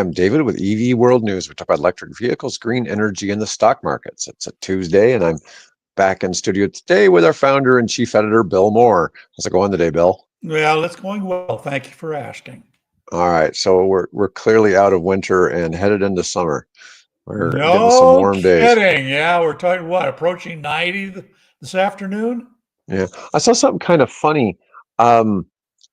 I'm David with EV World News. We talk about electric vehicles, green energy, and the stock markets. It's a Tuesday, and I'm back in studio today with our founder and chief editor, Bill Moore. How's it going today, Bill? Well, it's going well. Thank you for asking. All right, so we're clearly out of winter and headed into summer. We're getting some No warm days. kidding. Yeah, we're talking approaching 90 this afternoon? Yeah, I saw something kind of funny.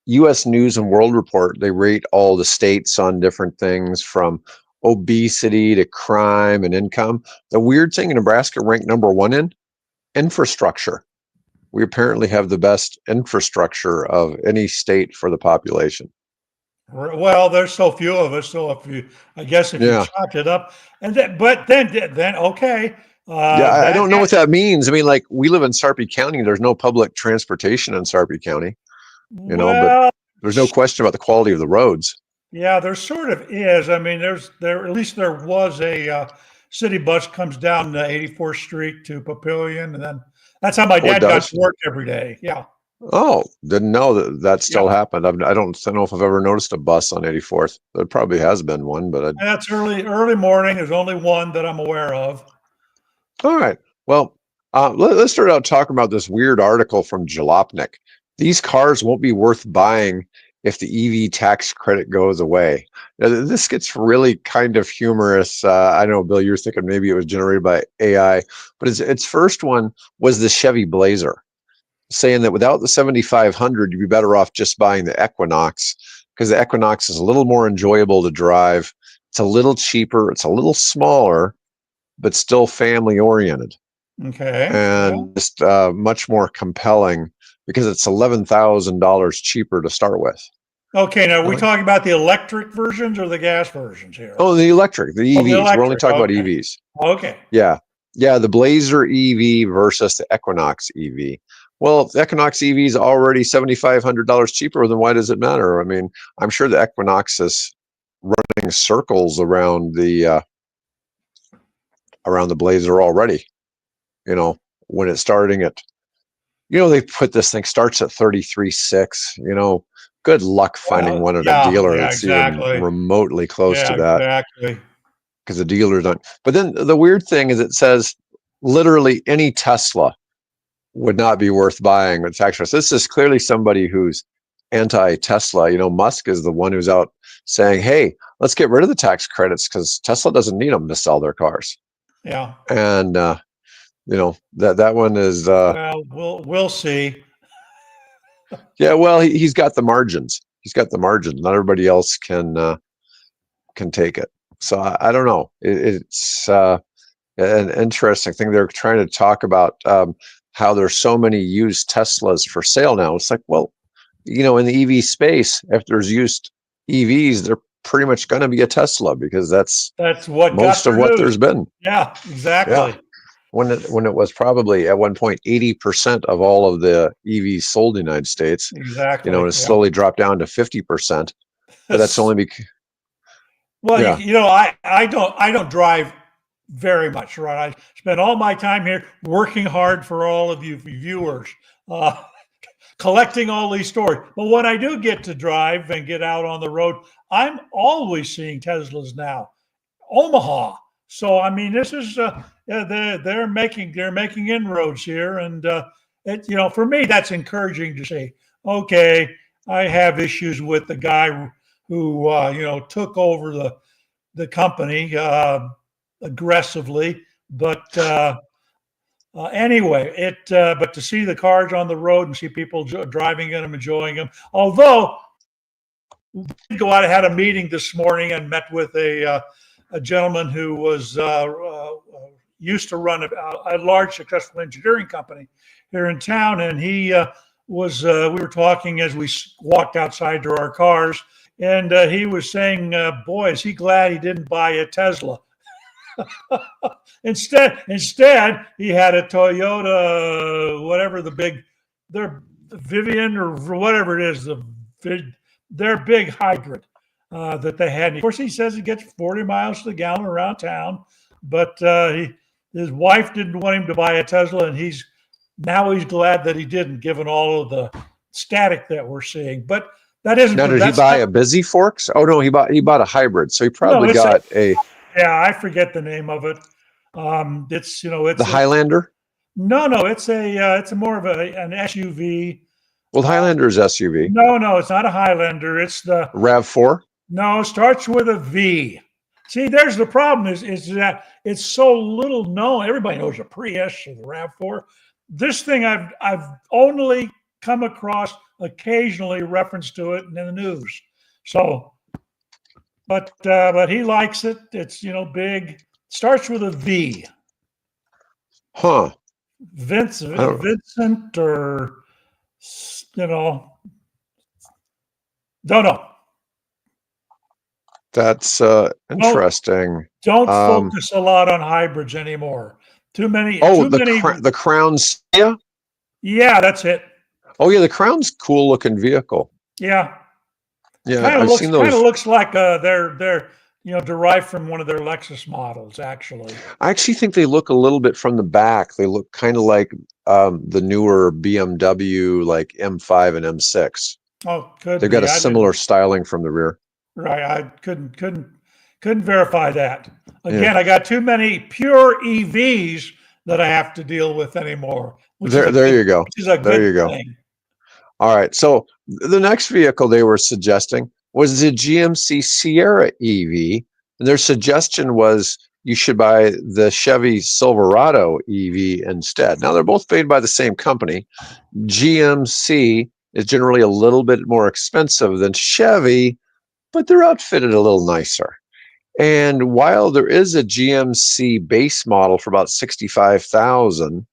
U.S. News and World Report, they rate all the states on different things from obesity to crime and income. The weird thing, Nebraska ranked number one in infrastructure. We apparently have the best infrastructure of any state for the population. Well, there's so few of us, so I guess if you Yeah. chopped it up, and then okay. Yeah, I don't know what that means. I mean, like, we live in Sarpy County. There's no public transportation in Sarpy County, but Well, there's no question about the quality of the roads. yeah, there sort of is. I mean, there at least there was a city bus comes down 84th Street to Papillion, and then that's how my Oh, it dad got does? to work every day. Yeah. Oh, didn't know that still Yeah. happened. I don't know if I've ever noticed a bus on 84th. There probably has been one, but That's early morning. There's only one that I'm aware of. all right. Well, let's start out talking about this weird article from Jalopnik. These cars won't be worth buying if the EV tax credit goes away. Now, this gets really kind of humorous. I know, Bill, you're thinking maybe it was generated by AI, but its first one was the Chevy Blazer, saying that without the 7,500, you'd be better off just buying the Equinox, because the Equinox is a little more enjoyable to drive. It's a little cheaper. It's a little smaller, but still family oriented, Okay. and just much more compelling because it's $11,000 cheaper to start with. Okay. Now, are we talking about the electric versions or the gas versions here? Oh, the electric, the EVs. the electric. We're only talking about Okay. EVs. Okay. Yeah. The Blazer EV versus the Equinox EV. Well, the Equinox EV is already $7,500 cheaper, then why does it matter? I mean, I'm sure the Equinox is running circles around the Blazer already. When it's starting at, they put this thing starts at 33.6. Good luck finding one at a dealer that's exactly. even remotely close to that. Exactly. Because the dealers don't. But then the weird thing is it says literally any Tesla would not be worth buying with tax credits. This is clearly somebody who's anti-Tesla. Musk is the one who's out saying, hey, let's get rid of the tax credits because Tesla doesn't need them to sell their cars. Yeah. And, that one is... well, we'll see. Yeah, well, he's got the margins. He's got the margins. Not everybody else can take it. So I don't know. It's an interesting thing. They're trying to talk about how there's so many used Teslas for sale now. It's like, well, in the EV space, if there's used EVs, they're pretty much going to be a Tesla because that's what most of what there's been. Yeah, exactly. Yeah. When it was probably at one point 80% of all of the EVs sold in the United States. Exactly. And it slowly dropped down to 50%. But that's only because... Well, I don't drive very much, right? I spend all my time here working hard for all of you viewers, collecting all these stories. But when I do get to drive and get out on the road, I'm always seeing Teslas now. Omaha. So I mean, this is they're making inroads here, and for me that's encouraging to see. Okay, I have issues with the guy who took over the company aggressively, but anyway, but to see the cars on the road and see people driving in them, enjoying them. Although we did go out and had a meeting this morning and met with a gentleman who was used to run a large successful engineering company here in town, and he we were talking as we walked outside to our cars. And he was saying, boy, is he glad he didn't buy a Tesla. Instead, he had a Toyota, whatever their Rivian or whatever it is, their big hybrid that they had. Of course, he says it gets 40 miles to the gallon around town, but his wife didn't want him to buy a Tesla, and he's glad that he didn't, given all of the static that we're seeing. But That isn't. Now, did he buy a Busy Forks? Oh no, he bought a hybrid. So he probably got yeah, I forget the name of it. It's the Highlander. No, it's a more of an SUV. Well, the Highlander is SUV. No, it's not a Highlander. It's the RAV4. No, starts with a V. See, there's the problem is that it's so little known. Everybody knows a Prius or the RAV4. This thing I've only come across occasionally reference to it in the news. So, but he likes it. It's big. Starts with a V. Huh. Vincent or don't know. That's interesting. Don't focus a lot on hybrids anymore. Too many. The Crown's. Yeah, that's it. Oh yeah, the Crown's cool looking vehicle. Yeah. Yeah, I've seen those. Kind of looks like they're derived from one of their Lexus models. Actually, I actually think they look a little bit from the back. They look kind of like the newer BMW, like M5 and M6. Oh, could they've got a similar styling from the rear. Right, I couldn't verify that. Again, I got too many pure EVs that I have to deal with anymore. There you go. Which is a good thing. All right. So the next vehicle they were suggesting was the GMC Sierra EV. And their suggestion was you should buy the Chevy Silverado EV instead. Now, they're both made by the same company. GMC is generally a little bit more expensive than Chevy, but they're outfitted a little nicer. And while there is a GMC base model for about $65,000,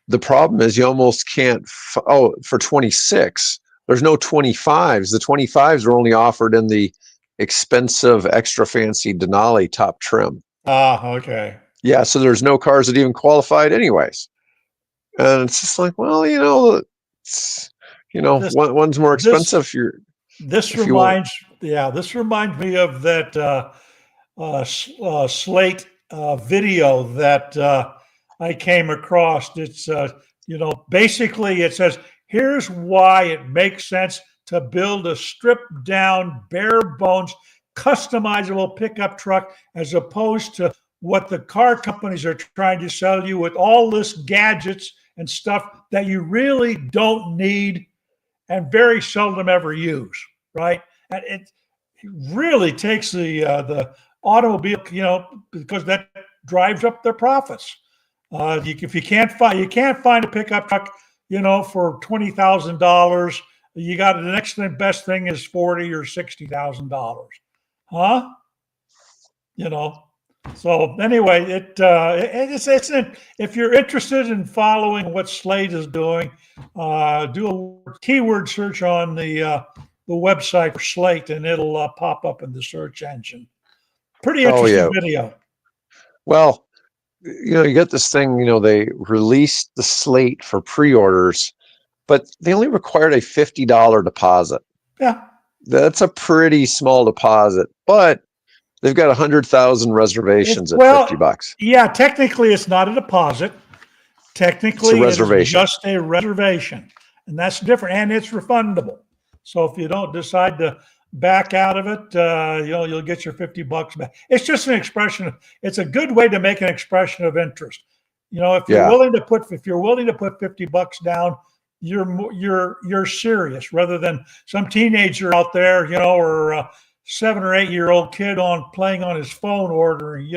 the problem is you almost can't. For 26, there's no 25s. The 25s are only offered in the expensive, extra fancy Denali top trim. Okay. Yeah, so there's no cars that even qualified, anyways. And it's just like, well, one's more expensive. This reminds me of that Slate video that I came across. It's basically it says, here's why it makes sense to build a stripped down, bare bones, customizable pickup truck as opposed to what the car companies are trying to sell you with all this gadgets and stuff that you really don't need and very seldom ever use, right? And it really takes the automobile, because that drives up their profits. If you can't find a pickup truck, for $20,000, you got the next best thing is $40,000 or $60,000, huh? So anyway, if you're interested in following what Slate is doing, do a keyword search on the website for Slate, and it'll pop up in the search engine. Pretty interesting video. Well, you get this thing. They released the Slate for pre-orders, but they only required a $50 deposit. Yeah, that's a pretty small deposit, but they've got 100,000 reservations at $50. Yeah, technically it's not a deposit. Technically, it's a reservation. It's just a reservation, and that's different, and it's refundable. So if you don't decide to back out of it, you'll get your $50 back. It's just an expression. It's a good way to make an expression of interest. If you're willing to put $50 down, you're serious, rather than some teenager out there, or 7 or 8 year old kid playing on his phone ordering,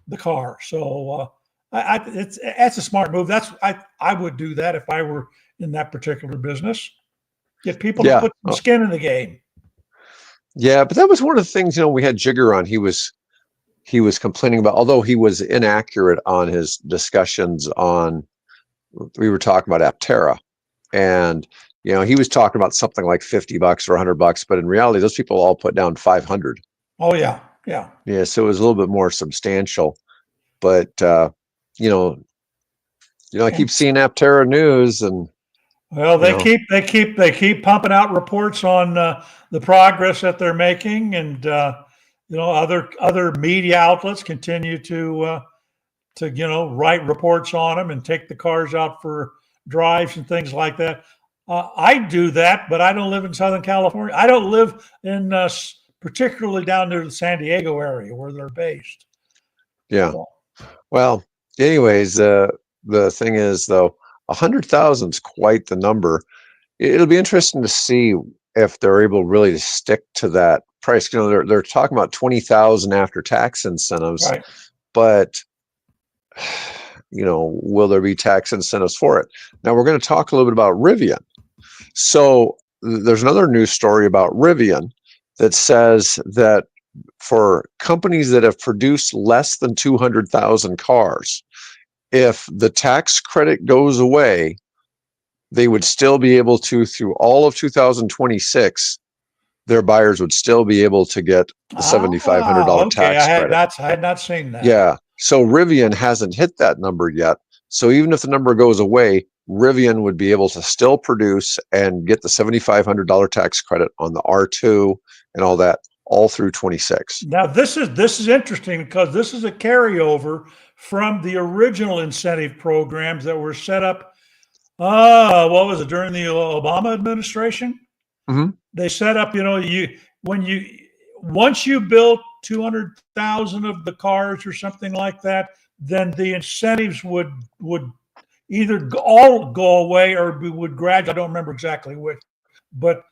the car. So that's a smart move. I would do that if I were in that particular business. Get people to put some skin in the game. Yeah, but that was one of the things, we had Jigger on. He was complaining about, although he was inaccurate on his discussions we were talking about Aptera, and he was talking about something like $50 or $100, but in reality, those people all put down 500. Oh yeah. Yeah, so it was a little bit more substantial, but I keep seeing Aptera news, and well, they keep pumping out reports on the progress that they're making, and other media outlets continue to write reports on them and take the cars out for drives and things like that. I do that, but I don't live in Southern California. I don't live in particularly down near the San Diego area where they're based. Yeah. Well, anyways, the thing is though, 100,000 is quite the number. It'll be interesting to see if they're able really to stick to that price. You know, they're talking about 20,000 after tax incentives, Right. but you know, will there be tax incentives for it? Now we're going to talk a little bit about Rivian. So there's another news story about Rivian that says that for companies that have produced less than 200,000 cars, if the tax credit goes away, they would still be able to, through all of 2026, their buyers would still be able to get the $7,500 okay. tax credit. I had not seen that. Yeah. So Rivian hasn't hit that number yet. So even if the number goes away, Rivian would be able to still produce and get the $7,500 tax credit on the R2 and all that all through 26. Now this is interesting because this is a carryover from the original incentive programs that were set up. What was it, during the Obama administration? Mm-hmm. They set up, once you built 200,000 of the cars or something like that, then the incentives would either all go away or would gradually. I don't remember exactly which, but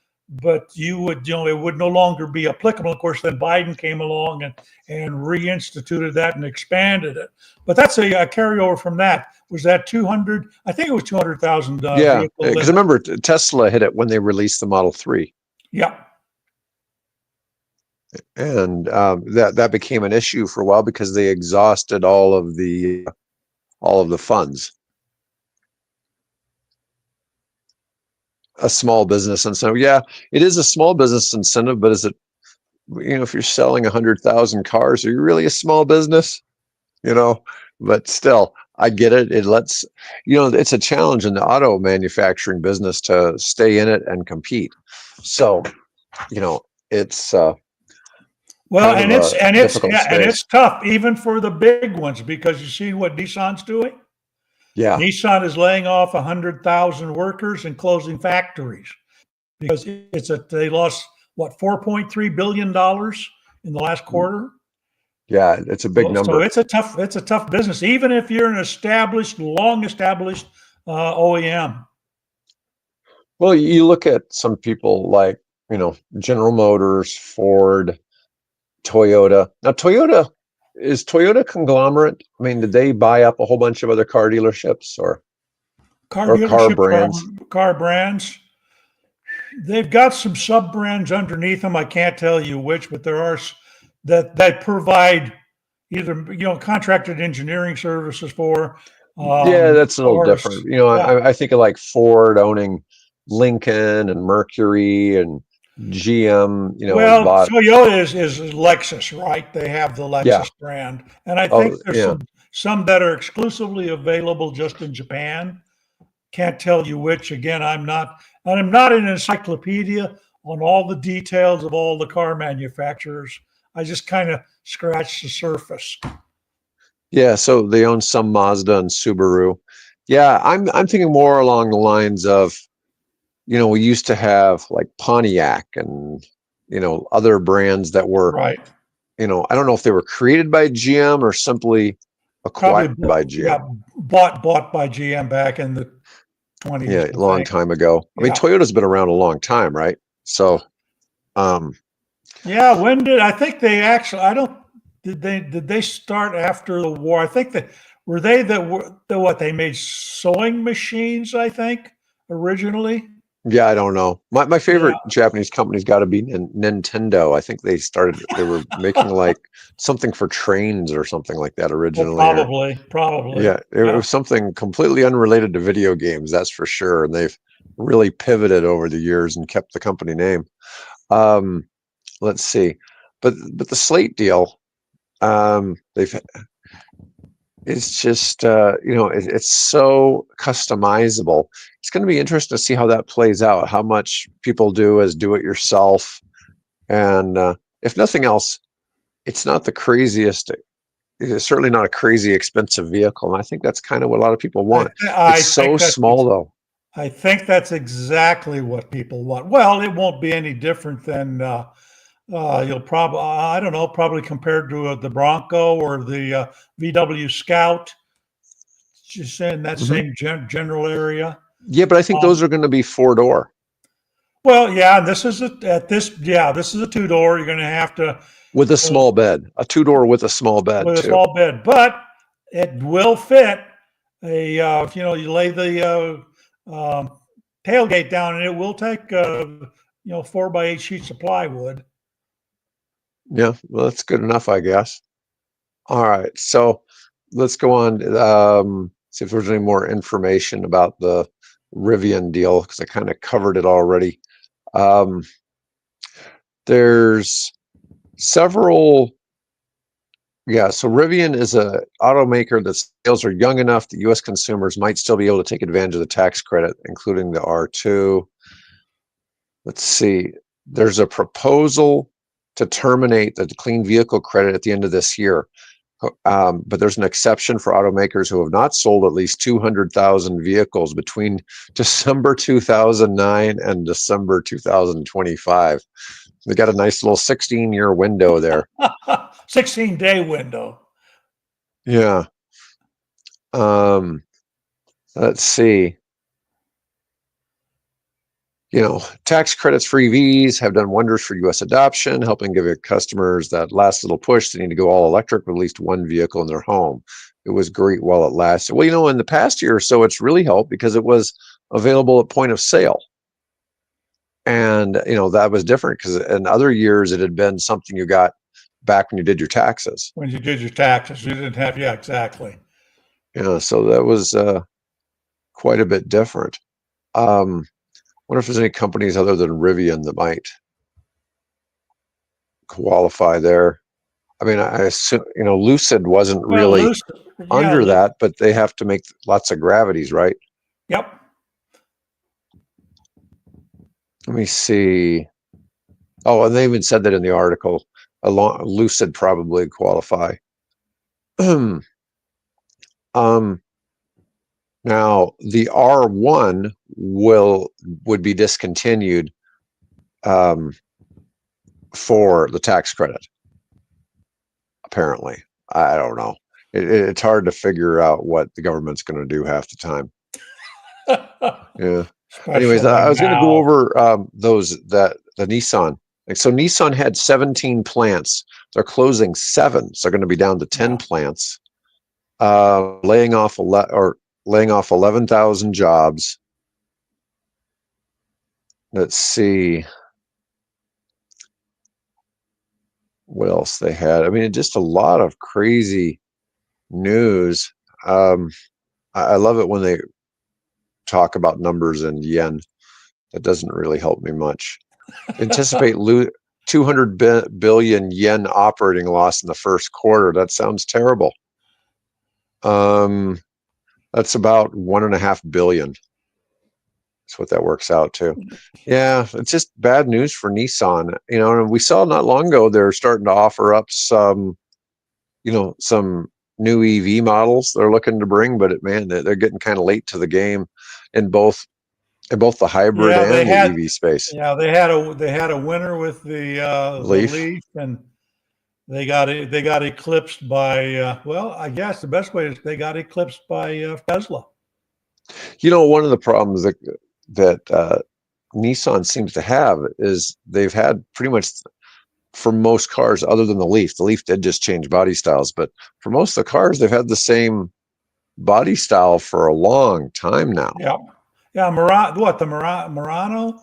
you would, it would no longer be applicable. Of course, then Biden came along and reinstituted that and expanded it. But that's a carryover from that. Was that 200? I think it was 200,000. Yeah, because I remember Tesla hit it when they released the Model 3. Yeah. And that became an issue for a while because they exhausted all of the funds. A small business incentive, yeah, it is a small business incentive, but is it? If you're selling 100,000 cars, are you really a small business? But still, I get it. It lets it's a challenge in the auto manufacturing business to stay in it and compete. So, it's. Well, and it's tough even for the big ones because you see what Nissan's doing. Yeah, Nissan is laying off 100,000 workers and closing factories because they lost what $4.3 billion in the last quarter. Yeah, it's a big number. So it's a tough business, even if you're an long established OEM. Well, you look at some people like General Motors, Ford, Toyota. Now, is Toyota conglomerate? I mean, did they buy up a whole bunch of other car dealerships or car brands? Car brands. They've got some sub brands underneath them. I can't tell you which, but there are that provide either contracted engineering services for. Yeah, that's a little different. I think of like Ford owning Lincoln and Mercury and GM, Toyota is Lexus, right? They have the Lexus brand, and I think there's some that are exclusively available just in Japan. Can't tell you which. Again, I'm not an encyclopedia on all the details of all the car manufacturers. I just kind of scratched the surface. Yeah, so they own some Mazda and Subaru. Yeah, I'm thinking more along the lines of we used to have like Pontiac and, other brands that were, right. I don't know if they were created by GM or simply acquired by GM. Yeah, bought by GM back in the 20s. Yeah, a long time ago. I mean, Toyota's been around a long time, right? So, yeah, when did I think they actually? Did they start after the war? I think they made sewing machines. I think originally. Yeah, I don't know. My favorite Japanese company's got to be Nintendo. I think they were making like something for trains or something like that originally. Well, probably. Yeah, it was something completely unrelated to video games, that's for sure. And they've really pivoted over the years and kept the company name. Let's see. But the Slate deal, it's just, it's so customizable. It's going to be interesting to see how that plays out, how much people do as do-it-yourself. And if nothing else, it's not the craziest it's certainly not a crazy expensive vehicle, and I think that's kind of what a lot of people want. I It's so think small, though. I think that's exactly what people want. Well, it won't be any different than you'll probably, I don't know, probably compared to the Bronco or the VW Scout, just in that Hmm. same general area. Yeah, but I think those are going to be 4-door Well, yeah, this is this is a two-door. You're going to have to with a uh, small bed, a 2-door with a small bed with a too. small bed, but it will fit a you lay the tailgate down and it will take 4 by 8 sheets of plywood. Yeah, well, that's good enough, I guess. All right, so let's go on. See if there's any more information about the Rivian deal because I kind of covered it already. Um, there's several. Yeah, so Rivian is a automaker that sales are young enough that U.S. consumers might still be able to take advantage of the tax credit, including the R2. Let's see. There's a proposal to terminate the clean vehicle credit at the end of this year. But there's an exception for automakers who have not sold at least 200,000 vehicles between December 2009 and December 2025. They got a nice little 16-year window there. 16-day window. Yeah. Let's see. Tax credits for EVs have done wonders for U.S. adoption, helping give customers that last little push. They need to go all electric with at least one vehicle in their home. It was great while it lasted. Well, in the past year or so, it's really helped because it was available at point of sale. And, that was different because in other years, it had been something you got back when you did your taxes. When you did your taxes, you didn't have, yeah, exactly. So that was quite a bit different. Wonder if there's any companies other than Rivian that might qualify there. I mean, I assume, Lucid wasn't Well, really Lucid, yeah, under that, but they have to make lots of gravities, right? Yep. Let me see. Oh, and they even said that in the article. Lucid probably qualify. Now the R1 would be discontinued for the tax credit. Apparently, I don't know. It's hard to figure out what the government's going to do half the time. Yeah. Anyways, I was going to go over the Nissan. So Nissan had 17 plants. They're closing 7, so they're going to be down to 10 plants. Laying off 11,000 jobs. Let's see what else they had. I mean, just a lot of crazy news. I love it when they talk about numbers in yen. That doesn't really help me much. Anticipate 200 billion yen operating loss in the first quarter. That sounds terrible. That's about 1.5 billion. That's what that works out to. Yeah, it's just bad news for Nissan. And we saw not long ago they're starting to offer up some new EV models they're looking to bring, but they're getting kind of late to the game in both the hybrid and the EV space. Yeah, they had a winner with the Leaf, and they got eclipsed by well, I guess the best way is they got eclipsed by Tesla. One of the problems that Nissan seems to have is they've had pretty much for most cars other than the Leaf. The Leaf did just change body styles, but for most of the cars, they've had the same body style for a long time now. Yeah. Yeah, Murano?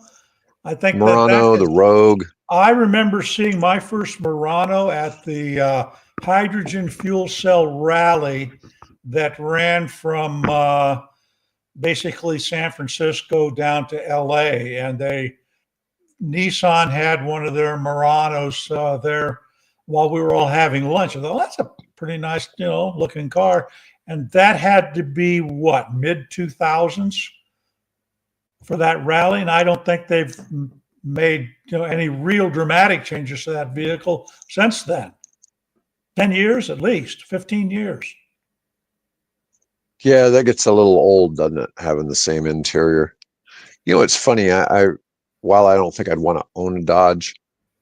I think Murano, the Rogue. I remember seeing my first Murano at the hydrogen fuel cell rally that ran from basically San Francisco down to LA, and Nissan had one of their Muranos there while we were all having lunch. I thought, that's a pretty nice, looking car. And that had to be what, mid 2000s for that rally. And I don't think they've made any real dramatic changes to that vehicle since then. 10 years at least, 15 years. Yeah, that gets a little old, doesn't it? Having the same interior. It's funny. I while I don't think I'd want to own a Dodge,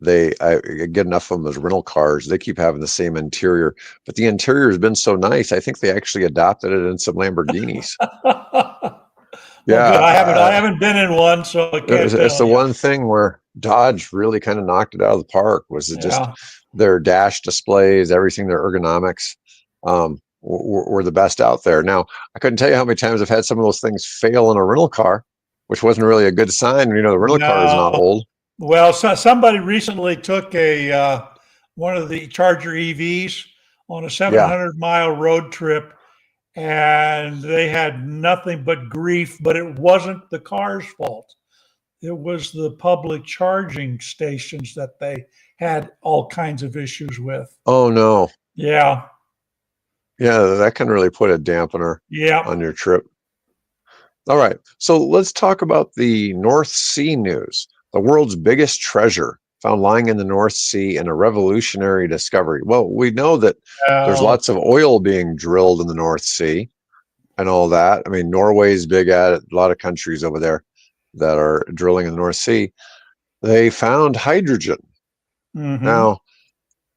I get enough of them as rental cars. They keep having the same interior, but the interior has been so nice. I think they actually adopted it in some Lamborghinis. Well, Yeah, good. I haven't been in one, so I can't it's tell the you. one thing where Dodge really kind of knocked it out of the park. Was it just Yeah. their dash displays, everything, their ergonomics, were the best out there. Now, I couldn't tell you how many times I've had some of those things fail in a rental car, which wasn't really a good sign. The rental car is not No. old. Well, somebody recently took one of the Charger EVs on a Yeah. 700-mile road trip, and they had nothing but grief, but it wasn't the car's fault. It was the public charging stations that they had all kinds of issues with. Oh no. Yeah. Yeah, that can really put a dampener Yeah. on your trip. All right. So let's talk about the North Sea news. The world's biggest treasure found lying in the North Sea in a revolutionary discovery. Well, we know that there's lots of oil being drilled in the North Sea and all that. I mean, Norway's big at it. A lot of countries over there that are drilling in the North Sea. They found hydrogen. Mm-hmm. Now,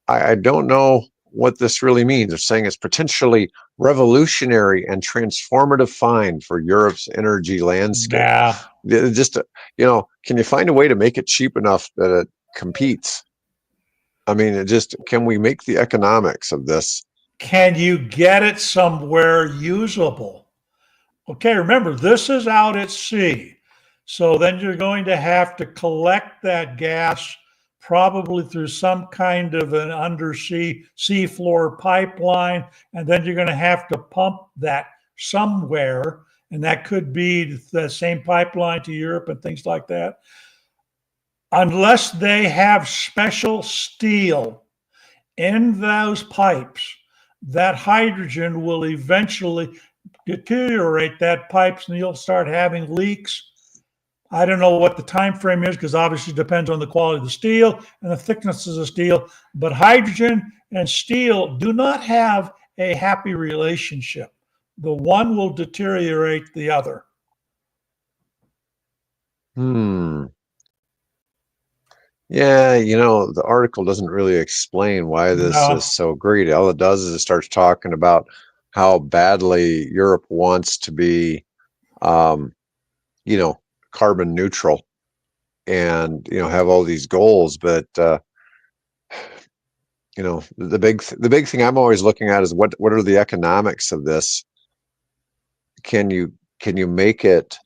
I don't know what this really means. They're saying it's potentially revolutionary and transformative find for Europe's energy landscape. Yeah. Just, can you find a way to make it cheap enough that it competes? I mean, can we make the economics of this? Can you get it somewhere usable? Okay, remember, this is out at sea. So then you're going to have to collect that gas probably through some kind of an undersea seafloor pipeline, and then you're going to have to pump that somewhere, and that could be the same pipeline to Europe and things like that. Unless they have special steel in those pipes, that hydrogen will eventually deteriorate that pipes and you'll start having leaks. I don't know what the time frame is because obviously it depends on the quality of the steel and the thickness of the steel, but hydrogen and steel do not have a happy relationship. The one will deteriorate the other. Yeah, the article doesn't really explain why this is so great. All it does is it starts talking about how badly Europe wants to be, carbon neutral and, have all these goals. But, the big thing I'm always looking at is what are the economics of this? Can you make it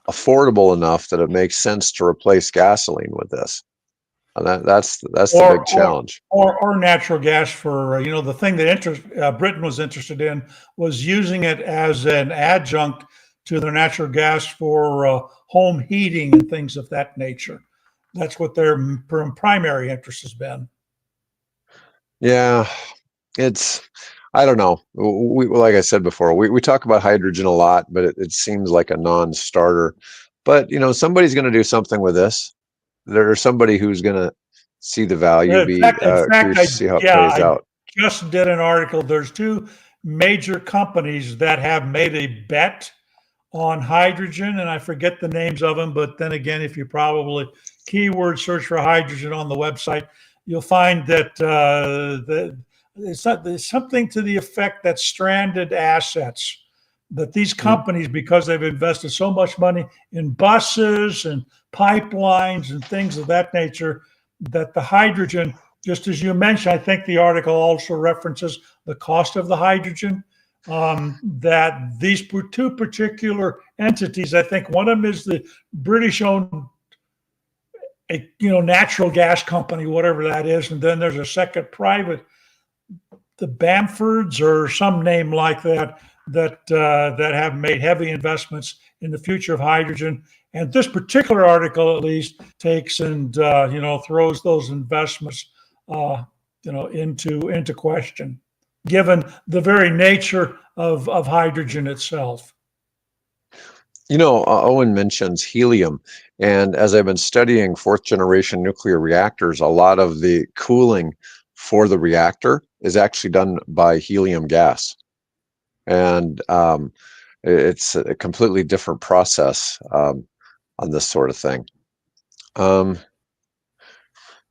affordable enough that it makes sense to replace gasoline with this? And that's the big challenge. Or natural gas for, the thing that Britain was interested in was using it as an adjunct to their natural gas for home heating and things of that nature. That's what their primary interest has been. Yeah, I don't know. Like I said before, we talk about hydrogen a lot, but it seems like a non-starter. But, somebody's going to do something with this. There's somebody who's going to see the value. In fact, Curious to see how it plays out. Just did an article. There's two major companies that have made a bet on hydrogen, and I forget the names of them. But then again, if you probably keyword search for hydrogen on the website, you'll find that there's something to the effect that stranded assets. That these companies, because they've invested so much money in buses and pipelines and things of that nature, that the hydrogen, just as you mentioned, I think the article also references the cost of the hydrogen, that these two particular entities, I think one of them is the British-owned natural gas company, whatever that is, and then there's a second private, the Bamfords or some name like that, that have made heavy investments in the future of hydrogen. And this particular article, at least, takes and throws those investments into question, given the very nature of hydrogen itself. Owen mentions helium, and as I've been studying fourth generation nuclear reactors, a lot of the cooling for the reactor is actually done by helium gas. And it's a completely different process on this sort of thing.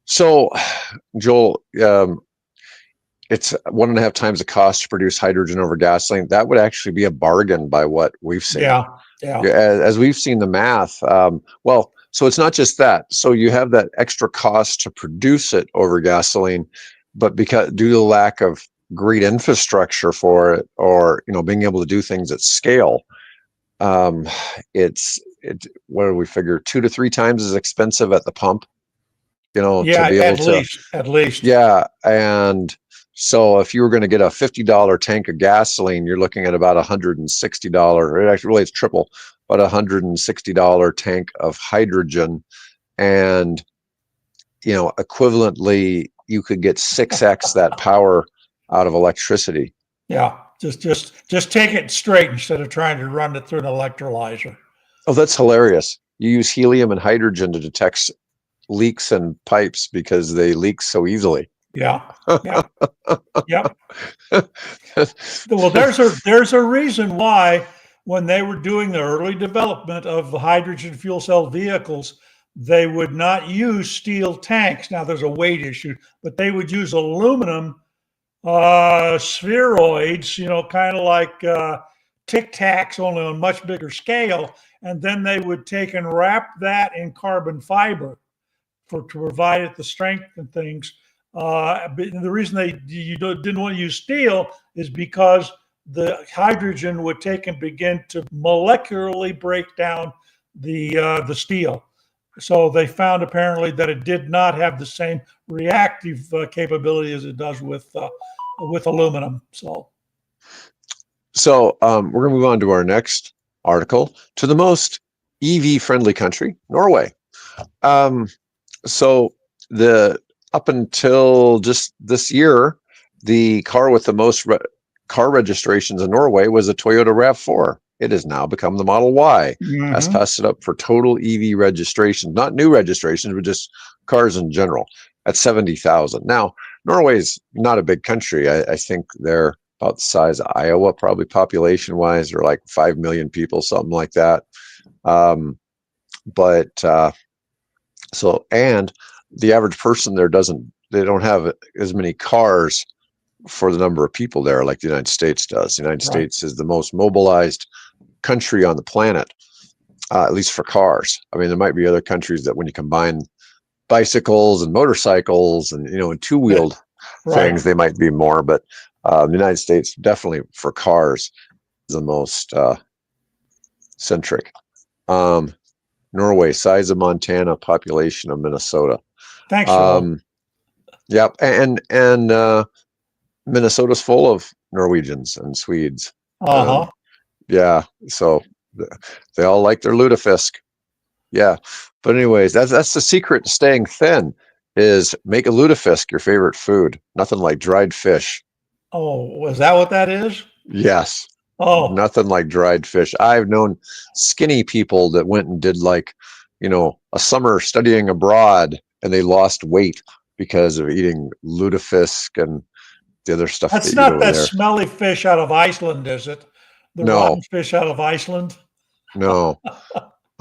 So, Joel, it's 1.5 times the cost to produce hydrogen over gasoline. That would actually be a bargain by what we've seen. Yeah. As we've seen the math, well, so it's not just that. So you have that extra cost to produce it over gasoline, but because due to the lack of great infrastructure for it, or being able to do things at scale, it's what do we figure, 2 to 3 times as expensive at the pump, Yeah, to be able at least. Yeah, and so if you were going to get a $50 tank of gasoline, you're looking at about $160. It's triple, but $160 tank of hydrogen, and equivalently, you could get 6x that power out of electricity. Yeah, just take it straight instead of trying to run it through an electrolyzer. Oh, that's hilarious! You use helium and hydrogen to detect leaks in pipes because they leak so easily. Yeah. Yep. Well, there's a reason why when they were doing the early development of the hydrogen fuel cell vehicles, they would not use steel tanks. Now there's a weight issue, but they would use aluminum spheroids, kind of like Tic Tacs, only on a much bigger scale. And then they would take and wrap that in carbon fiber to provide it the strength and things. But the reason you didn't want to use steel is because the hydrogen would take and begin to molecularly break down the steel. So they found apparently that it did not have the same reactive capability as it does with aluminum. So we're going to move on to our next article, to the most EV friendly country, Norway. So up until just this year, the car with the most car registrations in Norway was a Toyota RAV4. It has now become the Model Y. Has passed it up for total EV registrations, not new registrations, but just cars in general, at 70,000. Now, Norway's not a big country. I think they're about the size of Iowa, probably population-wise. They're like 5 million people, something like that. And the average person there they don't have as many cars for the number of people there like the United States does. The United States is the most mobilized country on the planet, at least for cars. I mean, there might be other countries that when you combine bicycles and motorcycles and, and two-wheeled things, they might be more, but the United States definitely for cars is the most centric. Norway, size of Montana, population of Minnesota. Thanks, Sean. Yep, and Minnesota's full of Norwegians and Swedes. Yeah, so they all like their lutefisk. Yeah, but anyways, that's the secret to staying thin, is make a lutefisk your favorite food. Nothing like dried fish. Oh, is that what that is? Yes. Oh, nothing like dried fish. I've known skinny people that went and did a summer studying abroad, and they lost weight because of eating lutefisk and the other stuff. That's not that smelly fish out of Iceland, is it? The rotten fish out of Iceland? No.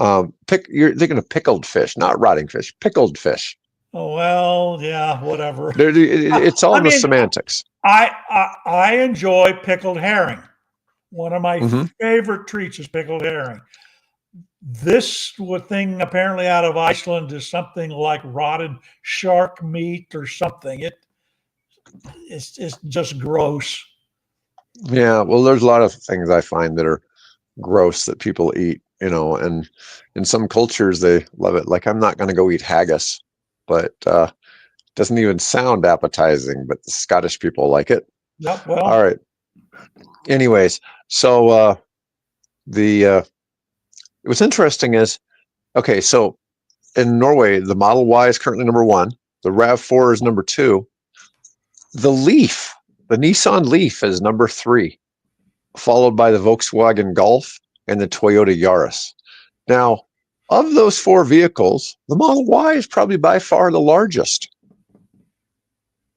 You're thinking of pickled fish, not rotting fish. Pickled fish. Oh, well, yeah, whatever. It's all in the semantics. I enjoy pickled herring. One of my favorite treats is pickled herring. This thing apparently out of Iceland is something like rotted shark meat or something. It's just gross. Yeah, well, there's a lot of things I find that are gross that people eat, and in some cultures they love it. Like, I'm not going to go eat haggis, but it doesn't even sound appetizing, but the Scottish people like it. Yep, well. All right. Anyways, so what's interesting is, okay, so in Norway, the Model Y is currently number 1. The RAV4 is number 2. The Nissan Leaf is number 3, followed by the Volkswagen Golf and the Toyota Yaris. Now, of those 4 vehicles, the Model Y is probably by far the largest.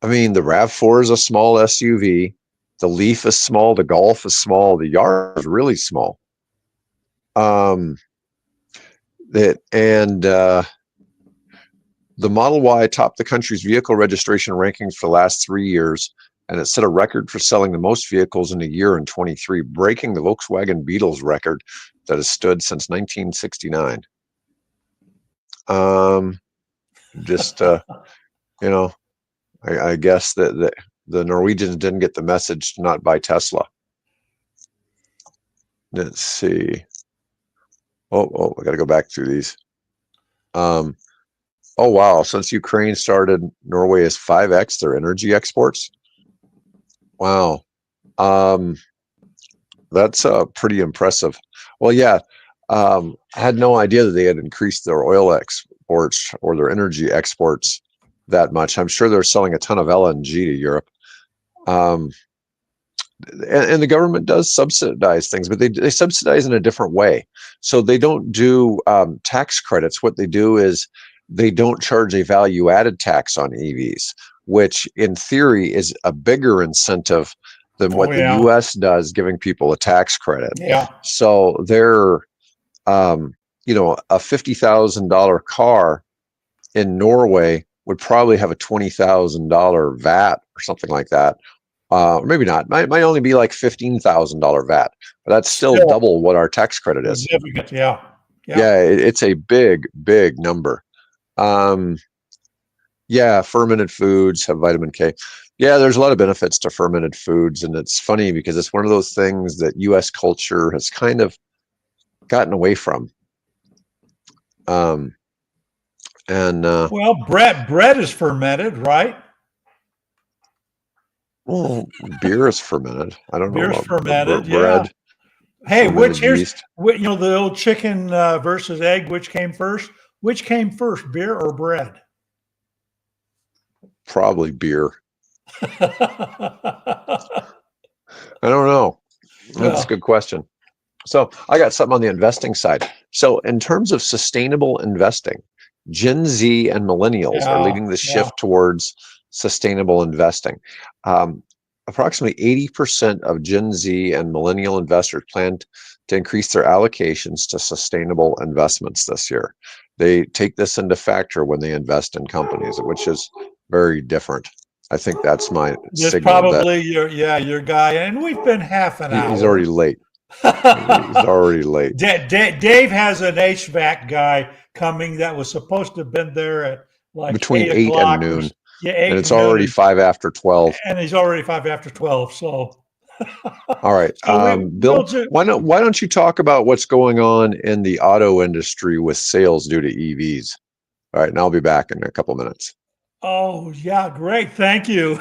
I mean, the RAV4 is a small SUV. The Leaf is small. The Golf is small. The Yaris is really small. The Model Y topped the country's vehicle registration rankings for the last 3 years, and it set a record for selling the most vehicles in a year in 23, breaking the Volkswagen Beetle's record that has stood since 1969. I guess that the Norwegians didn't get the message to not buy Tesla. Let's see. I got to go back through these. Oh, wow. Since Ukraine started, Norway has 5x their energy exports. Wow. That's pretty impressive. Well, yeah. I had no idea that they had increased their oil exports or their energy exports that much. I'm sure they're selling a ton of LNG to Europe. And the government does subsidize things, but they subsidize in a different way. So they don't do tax credits. What they do is they don't charge a value-added tax on EVs, which in theory is a bigger incentive than what the U.S. does, giving people a tax credit. Yeah. So they're, a $50,000 car in Norway would probably have a $20,000 VAT or something like that. Maybe not. Might only be like $15,000 VAT, but that's still double what our tax credit is. Significant, yeah. It's a big number. Fermented foods have vitamin K. Yeah, there's a lot of benefits to fermented foods, and it's funny because it's one of those things that U.S. culture has kind of gotten away from. Well, bread is fermented, right? Well, beer is fermented. I don't know. Beer's fermented, bread. Hey, the old chicken versus egg, which came first? Which came first, beer or bread? Probably beer. I don't know. That's a good question. So I got something on the investing side. So in terms of sustainable investing, Gen Z and millennials are leading the shift towards sustainable investing. Approximately 80% of Gen Z and millennial investors plan to increase their allocations to sustainable investments this year. They take this into factor when they invest in companies, which is very different. I think that's my signal. Probably your guy, and we've been half an hour. He's already late. He's already late. Dave has an HVAC guy coming that was supposed to have been there at like between 8 and noon. And it's already 5 after 12. And he's already 5 after 12. So, all right, Bill, why don't you talk about what's going on in the auto industry with sales due to EVs? All right, and I'll be back in a couple minutes. Oh yeah, great, thank you.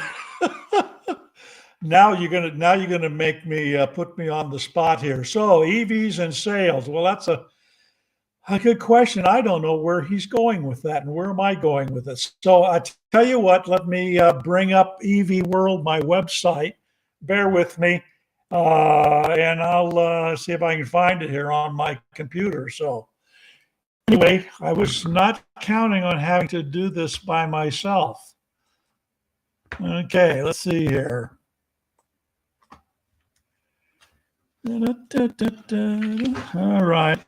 Now you're gonna make me put me on the spot here. So EVs and sales. Well, that's a good question. I don't know where he's going with that, and where am I going with it? So I tell you what, let me bring up EV World, my website. Bear with me, and I'll see if I can find it here on my computer. So anyway, I was not counting on having to do this by myself. Okay, let's see here. All right.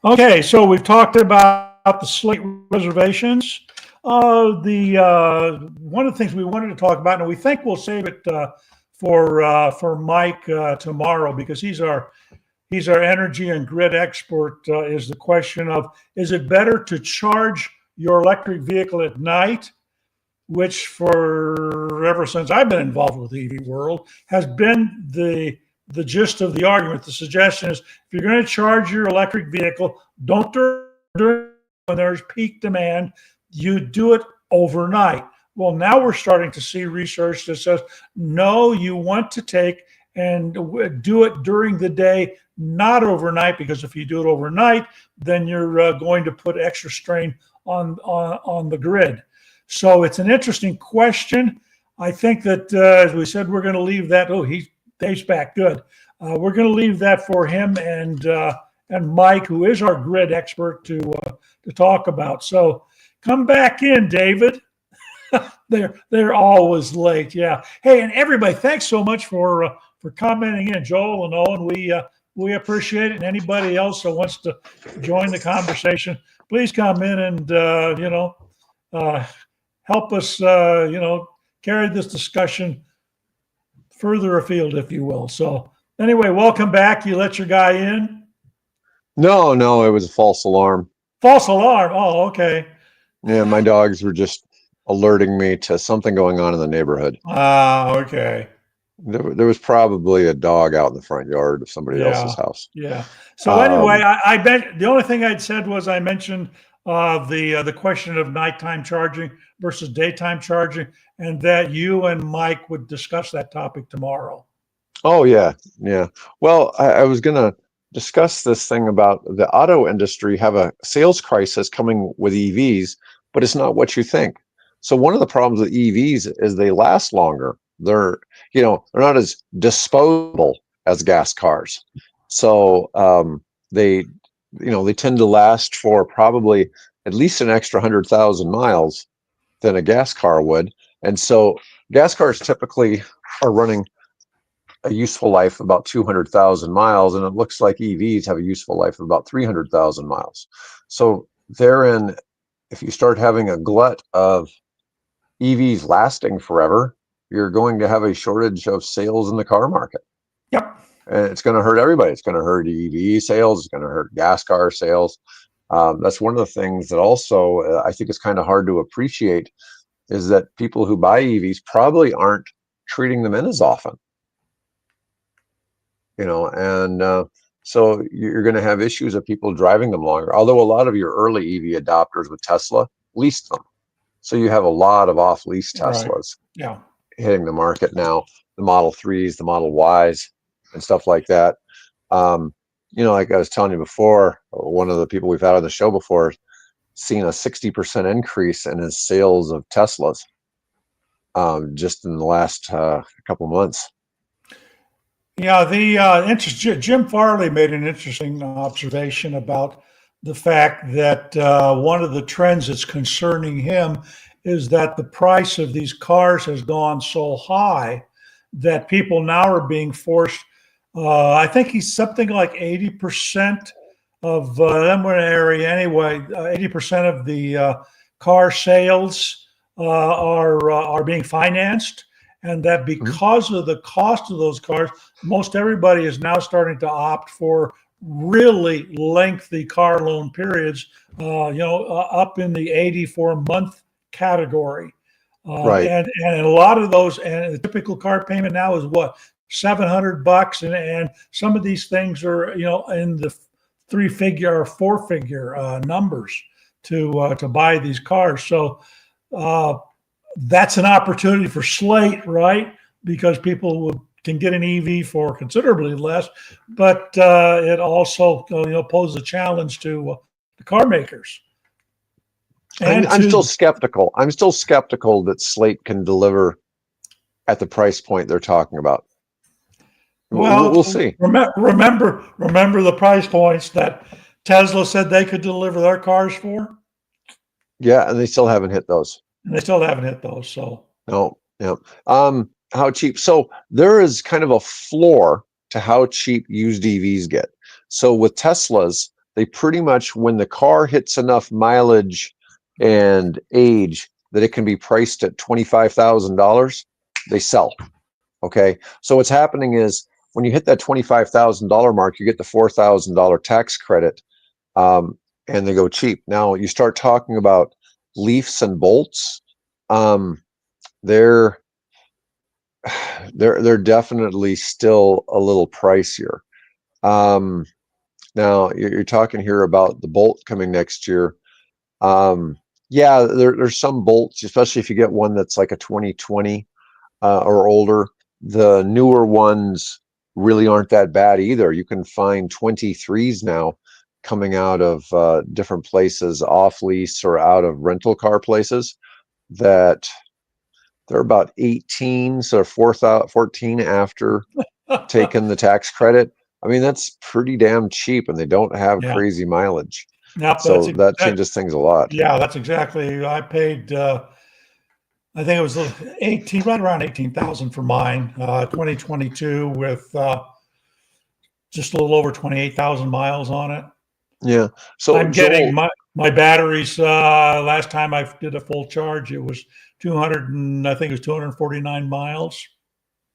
Okay, so we've talked about the Slate reservations. One of the things we wanted to talk about, and we think we'll save it for Mike tomorrow, because he's our energy and grid expert, is the question of, is it better to charge your electric vehicle at night, which ever since I've been involved with EV World has been the gist of the argument. The suggestion is, if you're going to charge your electric vehicle, don't do it when there's peak demand. You do it overnight. Well, now we're starting to see research that says, no, you want to take and do it during the day, not overnight, because if you do it overnight, then you're going to put extra strain on the grid. So it's an interesting question. I think that, as we said, we're going to leave that. Oh, Dave's back. Good. We're going to leave that for him and Mike, who is our grid expert, to talk about. So come back in, David. They're always late. Yeah. Hey, and everybody, thanks so much for commenting in, Joel and Owen. We appreciate it. And anybody else that wants to join the conversation, please come in and help us carry this discussion further afield, if you will. So anyway, welcome back. You let your guy in? No, it was a false alarm. False alarm. Oh, okay. Yeah, my dogs were just alerting me to something going on in the neighborhood. Okay. There was probably a dog out in the front yard of somebody else's house. Yeah. So anyway, I bet the only thing I'd said was I mentioned the question of nighttime charging versus daytime charging, and that you and Mike would discuss that topic tomorrow. Oh yeah. Well, I was gonna discuss this thing about the auto industry have a sales crisis coming with EVs, but it's not what you think. So one of the problems with EVs is they last longer. They're not as disposable as gas cars. So they tend to last for probably at least an extra 100,000 miles than a gas car would. And so gas cars typically are running a useful life of about 200,000 miles, and it looks like EVs have a useful life of about 300,000 miles. So therein, if you start having a glut of EVs lasting forever, you're going to have a shortage of sales in the car market. Yep. And it's going to hurt everybody. It's going to hurt EV sales. It's going to hurt gas car sales. That's one of the things that also I think is kind of hard to appreciate, is that people who buy EVs probably aren't treating them in as often. So you're going to have issues of people driving them longer. Although a lot of your early EV adopters with Tesla leased them. So you have a lot of off-lease Teslas hitting the market now, the Model 3s, the Model Ys, and stuff like that. Like I was telling you before, one of the people we've had on the show before seen a 60% increase in his sales of Teslas just in the last couple of months. Yeah, Jim Farley made an interesting observation about the fact that one of the trends that's concerning him is that the price of these cars has gone so high that people now are being forced. I think he's something like 80% of them in an area anyway. 80% of the car sales are being financed. And that because of the cost of those cars, most everybody is now starting to opt for really lengthy car loan periods, up in the 84-month category. Right. And a lot of those, and the typical car payment now is what, $700, and some of these things are, in the 3-figure or 4-figure numbers to buy these cars. So that's an opportunity for Slate, right? Because people can get an EV for considerably less, but it also poses a challenge to the car makers. I'm still skeptical. I'm still skeptical that Slate can deliver at the price point they're talking about. Well, we'll see. Remember the price points that Tesla said they could deliver their cars for? Yeah, and they still haven't hit those. So no, yeah. How cheap? So there is kind of a floor to how cheap used EVs get. So with Teslas, they pretty much, when the car hits enough mileage and age that it can be priced at $25,000, they sell. Okay. So what's happening is when you hit that $25,000 mark, you get the $4,000 tax credit, and they go cheap. Now you start talking about Leafs and Bolts. They're definitely still a little pricier. Now you're talking here about the Bolt coming next year. Yeah, there's some Bolts, especially if you get one that's like a 2020 or older. The newer ones really aren't that bad either. You can find 23s now coming out of different places, off lease or out of rental car places, that they're about 18, so 14 after taking the tax credit. I mean, that's pretty damn cheap, and they don't have crazy mileage. So that changes things a lot. Yeah, that's exactly. I paid I think it was 18, right around 18,000 for mine. 2022 with just a little over 28,000 miles on it. Yeah. So I'm getting my batteries. Last time I did a full charge, it was 200 and I think it was 249 miles.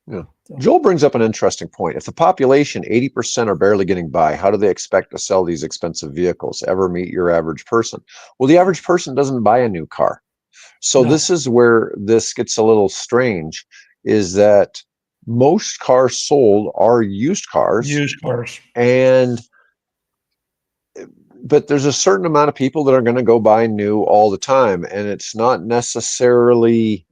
Yeah. Joel brings up an interesting point. If the population, 80% are barely getting by, how do they expect to sell these expensive vehicles, ever meet your average person? Well, the average person doesn't buy a new car. So this is where this gets a little strange, is that most cars sold are used cars. But there's a certain amount of people that are going to go buy new all the time, and it's not necessarily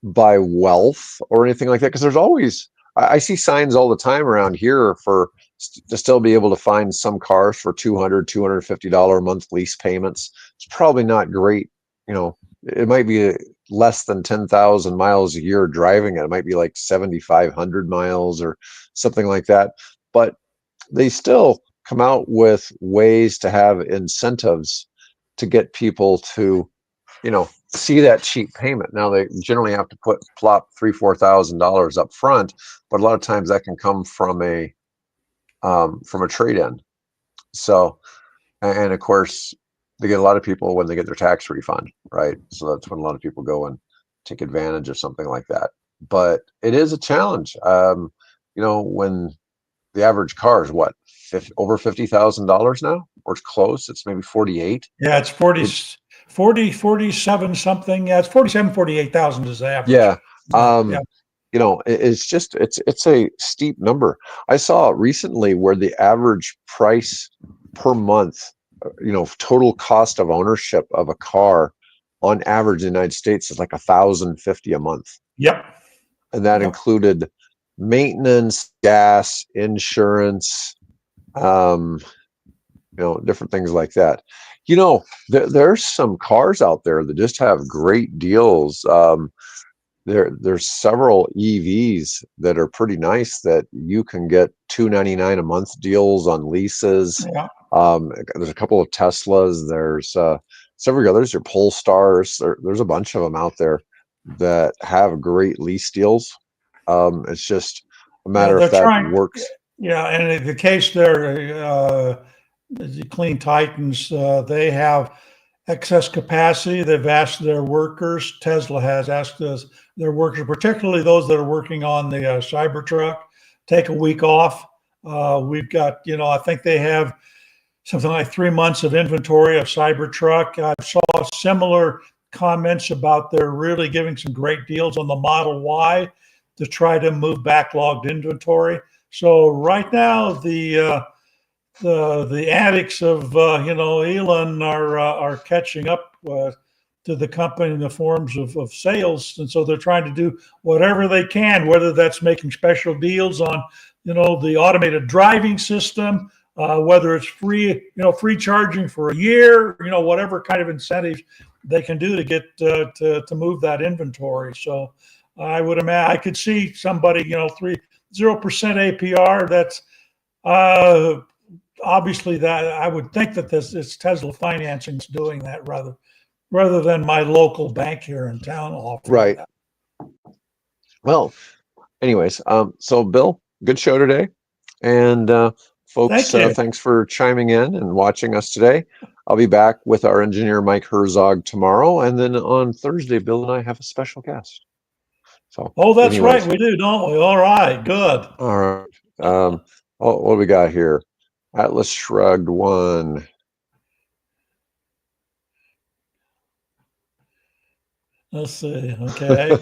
by wealth or anything like that, because there's always, I see signs all the time around here to still be able to find some cars for $250 a month lease payments. It's probably not great. It might be less than 10,000 miles a year driving it. It might be like 7,500 miles or something like that. But they still come out with ways to have incentives to get people to, see that cheap payment. Now they generally have to plop $3,000-4,000 up front, but a lot of times that can come from a trade-in. So, and of course, they get a lot of people when they get their tax refund, right? So that's when a lot of people go and take advantage of something like that. But it is a challenge. When the average car is what, over $50,000 now, or it's close. It's maybe 48. Yeah, it's 47 something. Yeah, it's 47, 48,000 is the average. Yeah. It's a steep number. I saw recently where the average price per month, total cost of ownership of a car on average in the United States is like $1,050 a month. Yep. And that included maintenance, gas, insurance, different things like that. There's some cars out there that just have great deals. There's several EVs that are pretty nice that you can get $299 a month deals on leases. Yeah. There's a couple of Teslas. There's several others. Your Polestars. There's a bunch of them out there that have great lease deals. It's just a matter if that works. Yeah, and in the case there, the Clean Titans, they have excess capacity. They've asked their workers, Tesla has asked their workers, particularly those that are working on the Cybertruck, take a week off. We've got, I think they have something like 3 months of inventory of Cybertruck. I saw similar comments about they're really giving some great deals on the Model Y to try to move backlogged inventory. So right now, the addicts of Elon are catching up to the company in the forms of sales, and so they're trying to do whatever they can, whether that's making special deals on the automated driving system, whether it's free charging for a year, whatever kind of incentives they can do to get to move that inventory. So I would imagine I could see somebody 0% APR. That's obviously that I would think that it's Tesla Financing's doing that rather than my local bank here in town offering right that. Well, anyways, so Bill, good show today, and folks, thanks for chiming in and watching us today. I'll be back with our engineer Mike Herzog tomorrow, and then on Thursday Bill and I have a special guest. So that's right, we do, don't we? All right, good. All right. What do we got here? Atlas Shrugged 1. Let's see. Okay.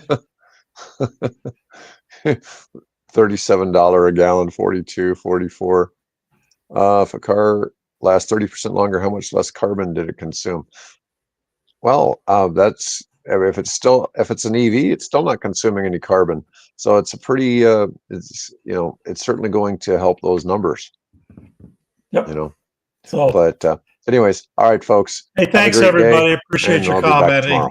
$37 a gallon, 42, 44. If a car lasts 30% longer, how much less carbon did it consume? Well, that's if it's an EV, it's still not consuming any carbon. So it's a pretty it's certainly going to help those numbers. Yep. So, but anyways, all right, folks. Hey, thanks everybody. Appreciate your commenting.